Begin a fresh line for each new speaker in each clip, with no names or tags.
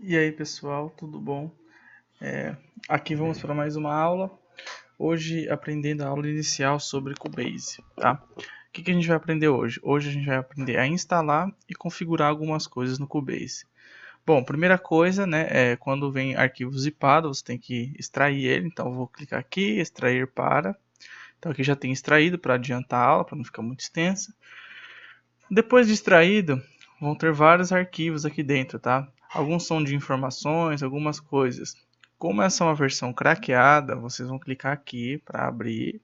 E aí pessoal, tudo bom? Aqui vamos para mais uma aula. Hoje aprendendo a aula inicial sobre Cubase, tá? O que a gente vai aprender hoje? Hoje a gente vai aprender a instalar e configurar algumas coisas no Cubase. Bom, primeira coisa, né, é quando vem arquivo zipado, você tem que extrair ele. Então eu vou clicar aqui, extrair para. Então aqui já tem extraído para adiantar a aula, para não ficar muito extensa. Depois de extraído, vão ter vários arquivos aqui dentro, tá? Alguns são de informações, algumas coisas. Como essa é uma versão craqueada, vocês vão clicar aqui para abrir.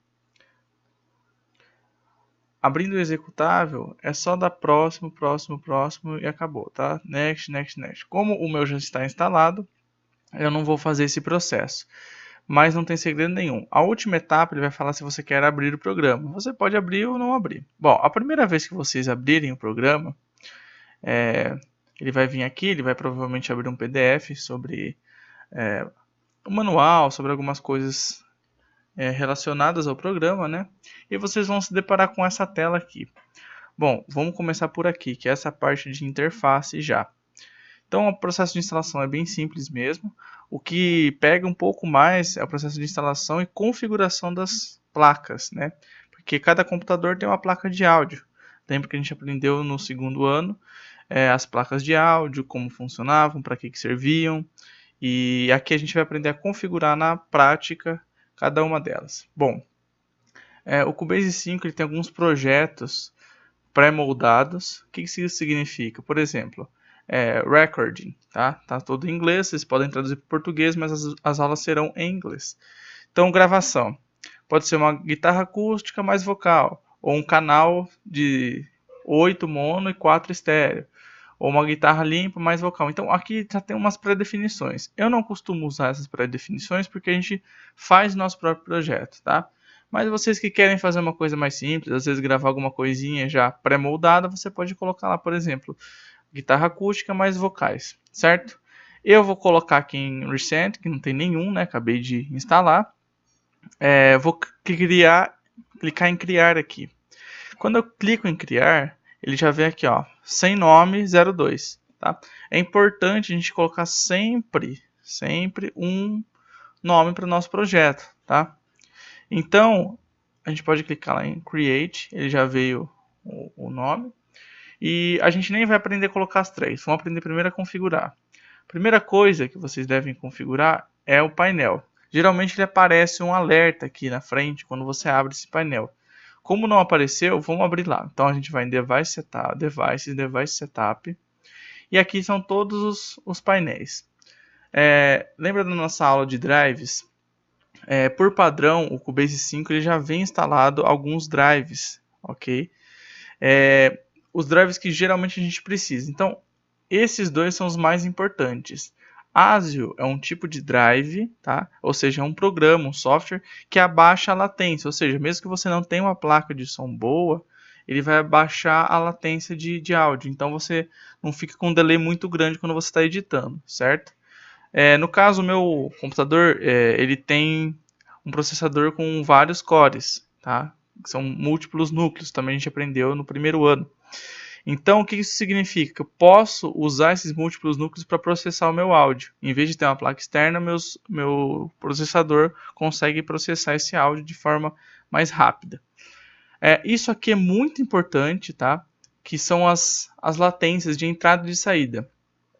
Abrindo o executável, é só dar próximo, próximo, próximo e acabou, tá? Next, next, next. Como o meu já está instalado, eu não vou fazer esse processo. Mas não tem segredo nenhum. A última etapa ele vai falar se você quer abrir o programa. Você pode abrir ou não abrir. Bom, a primeira vez que vocês abrirem o programa, ele vai vir aqui, ele vai provavelmente abrir um PDF sobre o manual, sobre algumas coisas relacionadas ao programa, né? E vocês vão se deparar com essa tela aqui. Bom, vamos começar por aqui, que é essa parte de interface já. Então, o processo de instalação é bem simples mesmo. O que pega um pouco mais é o processo de instalação e configuração das placas, né? Porque cada computador tem uma placa de áudio. Lembra que a gente aprendeu no segundo ano as placas de áudio, como funcionavam, para que serviam. E aqui a gente vai aprender a configurar na prática cada uma delas. Bom, o Cubase 5 ele tem alguns projetos pré-moldados. O que isso significa? Por exemplo, recording, tá? Tá todo em inglês, vocês podem traduzir para português, mas as aulas serão em inglês. Então, gravação. Pode ser uma guitarra acústica mais vocal, ou um canal de 8 mono e 4 estéreo, ou uma guitarra limpa mais vocal. Então, aqui já tem umas pré-definições. Eu não costumo usar essas pré-definições porque a gente faz nosso próprio projeto, tá? Mas vocês que querem fazer uma coisa mais simples, às vezes gravar alguma coisinha já pré-moldada, você pode colocar lá, por exemplo, guitarra acústica mais vocais, certo? Eu vou colocar aqui em Recent, que não tem nenhum, né? Acabei de instalar. Vou clicar em criar aqui. Quando eu clico em criar, ele já vem aqui, ó, sem nome 02, tá? É importante a gente colocar sempre um nome para o nosso projeto, tá? Então, a gente pode clicar lá em Create, ele já veio o nome. E a gente nem vai aprender a colocar as três, vamos aprender primeiro a configurar. Primeira coisa que vocês devem configurar é o painel. Geralmente ele aparece um alerta aqui na frente quando você abre esse painel. Como não apareceu, vamos abrir lá. Então a gente vai em Device Setup, Device Setup. E aqui são todos os painéis. Lembra da nossa aula de drives? Por padrão, o Cubase 5 ele já vem instalado alguns drives, ok? Os drives que geralmente a gente precisa. Então, esses dois são os mais importantes. ASIO é um tipo de drive, tá? Ou seja, é um programa, um software que abaixa a latência. Ou seja, mesmo que você não tenha uma placa de som boa, ele vai abaixar a latência de áudio. Então você não fica com um delay muito grande quando você está editando, certo? No caso, o meu computador ele tem um processador com vários cores, tá? São múltiplos núcleos, também a gente aprendeu no primeiro ano. Então, o que isso significa? Que eu posso usar esses múltiplos núcleos para processar o meu áudio. Em vez de ter uma placa externa, meu processador consegue processar esse áudio de forma mais rápida. Isso aqui é muito importante, tá? Que são as latências de entrada e de saída.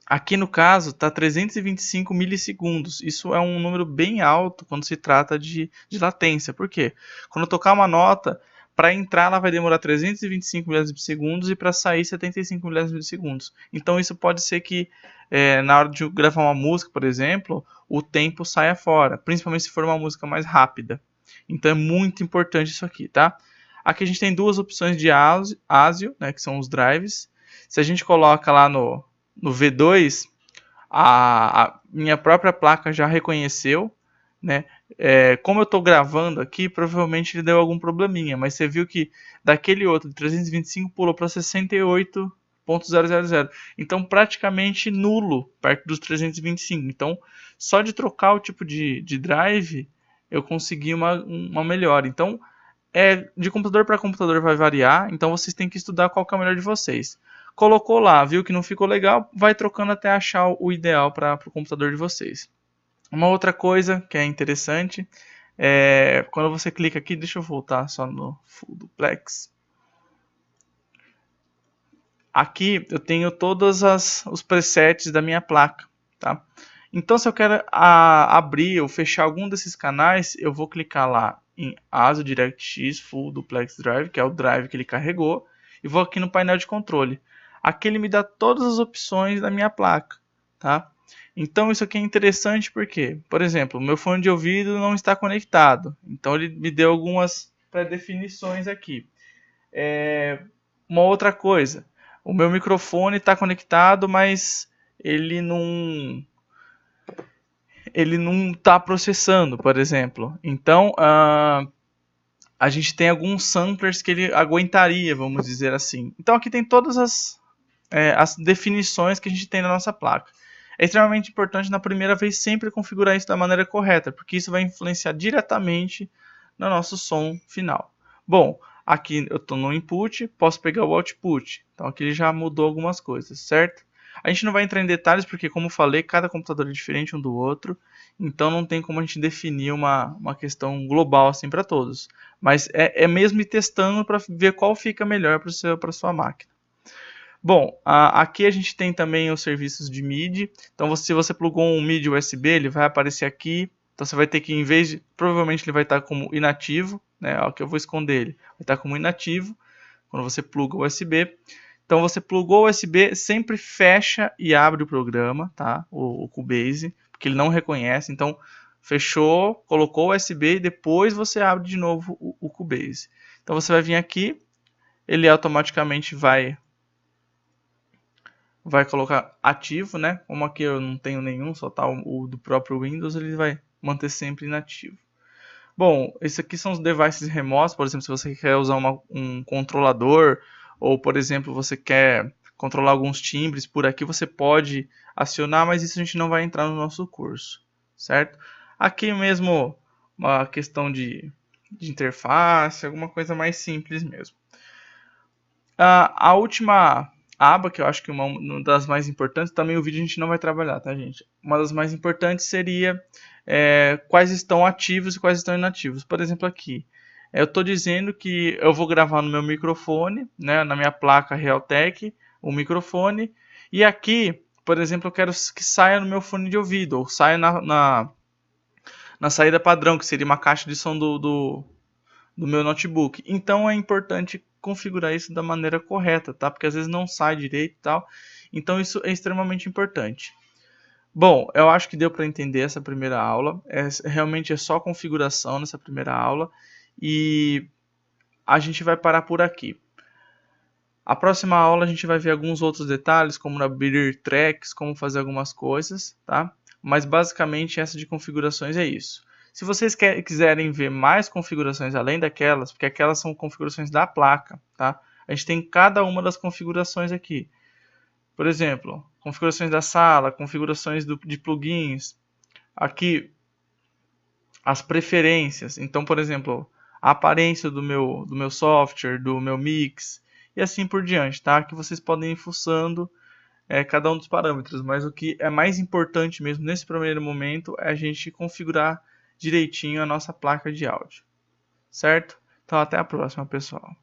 Aqui no caso está 325 milissegundos. Isso é um número bem alto quando se trata de latência. Por quê? Quando eu tocar uma nota, para entrar ela vai demorar 325 milissegundos e para sair 75 milissegundos. Então isso pode ser que na hora de gravar uma música, por exemplo, o tempo saia fora, principalmente se for uma música mais rápida. Então é muito importante isso aqui, tá? Aqui a gente tem duas opções de ASIO, né, que são os drives. Se a gente coloca lá no V2, a minha própria placa já reconheceu, né? Como eu estou gravando aqui, provavelmente ele deu algum probleminha, mas você viu que daquele outro de 325 pulou para 68.000. Então praticamente nulo perto dos 325. Então só de trocar o tipo de drive eu consegui uma melhora. Então de computador para computador vai variar, então vocês têm que estudar qual que é o melhor de vocês. Colocou lá, viu que não ficou legal, vai trocando até achar o ideal para o computador de vocês. Uma outra coisa que é interessante é quando você clica aqui, deixa eu voltar só no Full Duplex. Aqui eu tenho todos os presets da minha placa, tá? Então, se eu quero abrir ou fechar algum desses canais, eu vou clicar lá em ASUS DirectX Full Duplex Drive, que é o drive que ele carregou, e vou aqui no painel de controle. Aqui ele me dá todas as opções da minha placa, tá? Então, isso aqui é interessante porque, por exemplo, o meu fone de ouvido não está conectado. Então, ele me deu algumas pré-definições aqui. Uma outra coisa, o meu microfone está conectado, mas ele não está processando, por exemplo. Então, a gente tem alguns samplers que ele aguentaria, vamos dizer assim. Então, aqui tem todas as definições que a gente tem na nossa placa. É extremamente importante na primeira vez sempre configurar isso da maneira correta, porque isso vai influenciar diretamente no nosso som final. Bom, aqui eu estou no input, posso pegar o output. Então aqui ele já mudou algumas coisas, certo? A gente não vai entrar em detalhes porque, como eu falei, cada computador é diferente um do outro. Então não tem como a gente definir uma questão global assim para todos. Mas é mesmo ir testando para ver qual fica melhor para a sua máquina. Bom, aqui a gente tem também os serviços de MIDI. Então, se você plugou um MIDI USB, ele vai aparecer aqui. Então, você vai ter que, em vez de... Provavelmente ele vai estar como inativo, né? Aqui eu vou esconder ele. Vai estar como inativo quando você pluga o USB. Então, você plugou o USB, sempre fecha e abre o programa, tá? O Cubase, porque ele não reconhece. Então, fechou, colocou o USB e depois você abre de novo o Cubase. Então, você vai vir aqui, ele automaticamente vai colocar ativo, né? Como aqui eu não tenho nenhum, só tá o do próprio Windows, ele vai manter sempre inativo. Bom, esses aqui são os devices remotos, por exemplo, se você quer usar um controlador, ou por exemplo, você quer controlar alguns timbres, por aqui você pode acionar, mas isso a gente não vai entrar no nosso curso, certo? Aqui mesmo, uma questão de interface, alguma coisa mais simples mesmo. A última aba, que eu acho que uma das mais importantes, também o vídeo a gente não vai trabalhar, tá, gente? Uma das mais importantes seria quais estão ativos e quais estão inativos. Por exemplo, aqui, eu estou dizendo que eu vou gravar no meu microfone, né, na minha placa Realtek, o microfone, e aqui, por exemplo, eu quero que saia no meu fone de ouvido, ou saia na saída padrão, que seria uma caixa de som do meu notebook. Então é importante configurar isso da maneira correta, tá? Porque às vezes não sai direito e tal. Então isso é extremamente importante. Bom, eu acho que deu para entender essa primeira aula. Realmente é só configuração nessa primeira aula. E a gente vai parar por aqui. A próxima aula a gente vai ver alguns outros detalhes, como abrir tracks, como fazer algumas coisas, tá? Mas basicamente essa de configurações é isso. Se vocês quiserem ver mais configurações além daquelas, porque aquelas são configurações da placa, tá? A gente tem cada uma das configurações aqui. Por exemplo, configurações da sala, configurações de plugins. Aqui, as preferências. Então, por exemplo, a aparência do meu software, do meu mix, e assim por diante, tá? Que vocês podem ir fuçando cada um dos parâmetros. Mas o que é mais importante mesmo nesse primeiro momento é a gente configurar direitinho a nossa placa de áudio, certo? Então até a próxima, pessoal.